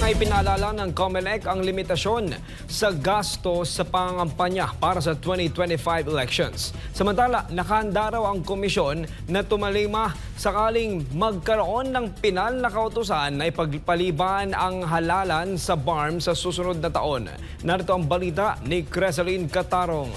Ay pinaalala ng COMELEC ang limitasyon sa gasto sa pangangampanya para sa 2025 elections. Samantala, nakahanda raw ang komisyon na tumalima sakaling magkaroon ng pinal na kautusan na ipagpaliban ang halalan sa BARM sa susunod na taon. Narito ang balita ni Creseline Catarong.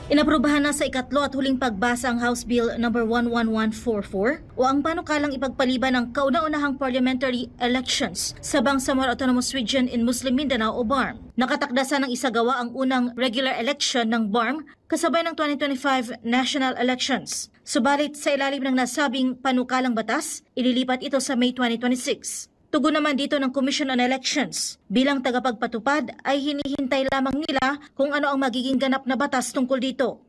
Inaprubahan na sa ikatlo at huling pagbasa ang House Bill No. 11144 o ang panukalang ipagpaliban ng kauna-unahang parliamentary elections sa Bangsamoro Autonomous Region in Muslim Mindanao o BARM. Nakatakdasan ng isagawa ang unang regular election ng BARM kasabay ng 2025 national elections. Subalit sa ilalim ng nasabing panukalang batas, ililipat ito sa May 2026. Tugon naman dito ng Commission on Elections. Bilang tagapagpatupad ay hinihintay lamang nila kung ano ang magiging ganap na batas tungkol dito.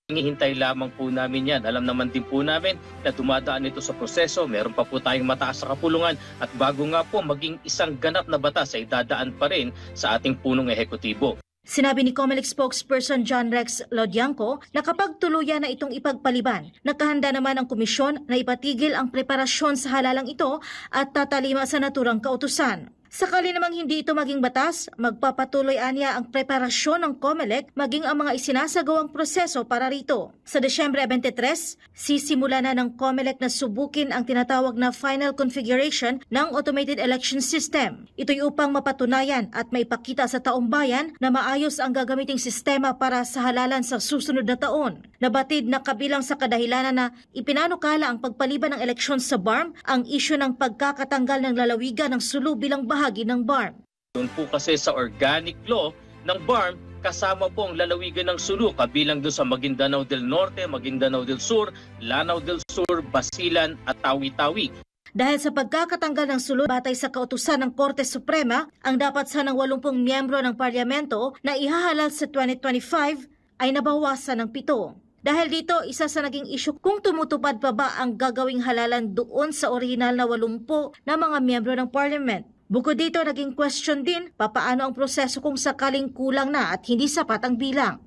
Hinihintay lamang po namin yan. Alam naman din po namin na dumadaan ito sa proseso. Meron pa po tayong mataas sa kapulungan at bago nga po maging isang ganap na batas ay dadaan pa rin sa ating punong ehekutibo. Sinabi ni COMELEC spokesperson John Rex Lodianco na kapag tuluyan na itong ipagpaliban, nakahanda naman ang komisyon na ipatigil ang preparasyon sa halalang ito at tatalima sa naturang kautusan. Sakali namang hindi ito maging batas, magpapatuloy anya ang preparasyon ng COMELEC maging ang mga isinasagawang proseso para rito. Sa Desyembre 23, sisimula na ng COMELEC na subukin ang tinatawag na final configuration ng automated election system. Ito'y upang mapatunayan at maipakita sa taong bayan na maayos ang gagamiting sistema para sa halalan sa susunod na taon. Nabatid na kabilang sa kadahilanan na ipinanukala ang pagpaliban ng eleksyon sa BARM ang isyu ng pagkakatanggal ng lalawigan ng Sulu bilang bahagi ng BARM. Doon po kasi sa organic law ng BARM, kasama po ang lalawigan ng Sulu kabilang doon sa Maguindanao del Norte, Maguindanao del Sur, Lanao del Sur, Basilan at Tawi-Tawi. Dahil sa pagkakatanggal ng Sulu batay sa kautusan ng Korte Suprema, ang dapat sanang 80 miyembro ng parlamento na ihahalal sa 2025 ay nabawasan ng 7. Dahil dito, isa sa naging isyu kung tumutupad pa ba ang gagawing halalan doon sa orihinal na 80 na mga miyembro ng parliament. Bukod dito, naging question din papaano ang proseso kung sakaling kulang na at hindi sapat ang bilang.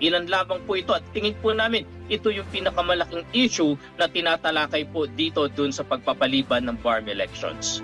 Ilan lamang po ito at tingin po namin ito yung pinakamalaking issue na tinatalakay po dito dun sa pagpapaliban ng BARM elections.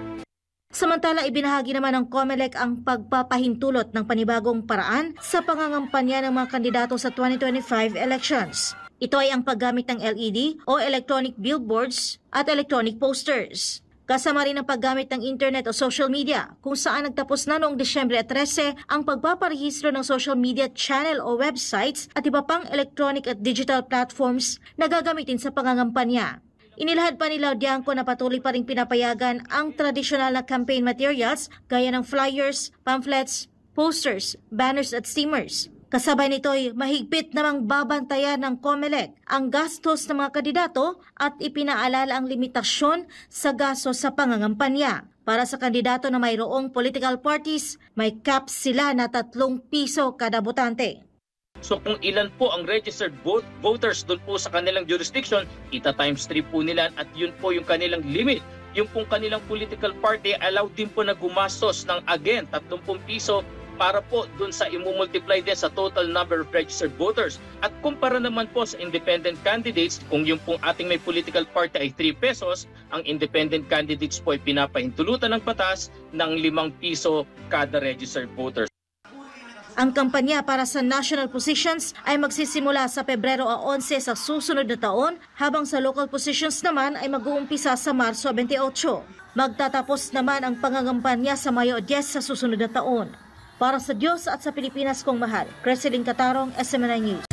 Samantala, ibinahagi naman ng COMELEC ang pagpapahintulot ng panibagong paraan sa pangangampanya ng mga kandidato sa 2025 elections. Ito ay ang paggamit ng LED o electronic billboards at electronic posters. Kasama rin ang paggamit ng internet o social media kung saan nagtapos na noong Desyembre 13 ang pagpaparehistro ng social media channel o websites at iba pang electronic at digital platforms na gagamitin sa pangangampanya. Inilahad pa ni Lodianco na patuloy pa rin pinapayagan ang tradisyonal na campaign materials gaya ng flyers, pamphlets, posters, banners at streamers. Kasabay nito'y mahigpit namang babantayan ng COMELEC ang gastos ng mga kandidato at ipinaalala ang limitasyon sa gastos sa pangangampanya. Para sa kandidato na mayroong political parties, may cap sila na 3 piso kada botante. So kung ilan po ang registered voters doon po sa kanilang jurisdiction, ita times 3 po nila at yun po yung kanilang limit. Yung pong kanilang political party allowed din po na gumastos ng again 30 piso para po doon sa imumultiply din sa total number of registered voters. At kumpara naman po sa independent candidates, kung yung pong ating may political party ay 3 pesos, ang independent candidates po ay pinapahintulutan ng batas ng 5 piso kada registered voters. Ang kampanya para sa national positions ay magsisimula sa Pebrero 11 sa susunod na taon, habang sa local positions naman ay mag-uumpisa sa Marso 28. Magtatapos naman ang pangangampanya sa Mayo 10 sa susunod na taon. Para sa Diyos at sa Pilipinas kong mahal, Creseline Catarong, SMNI News.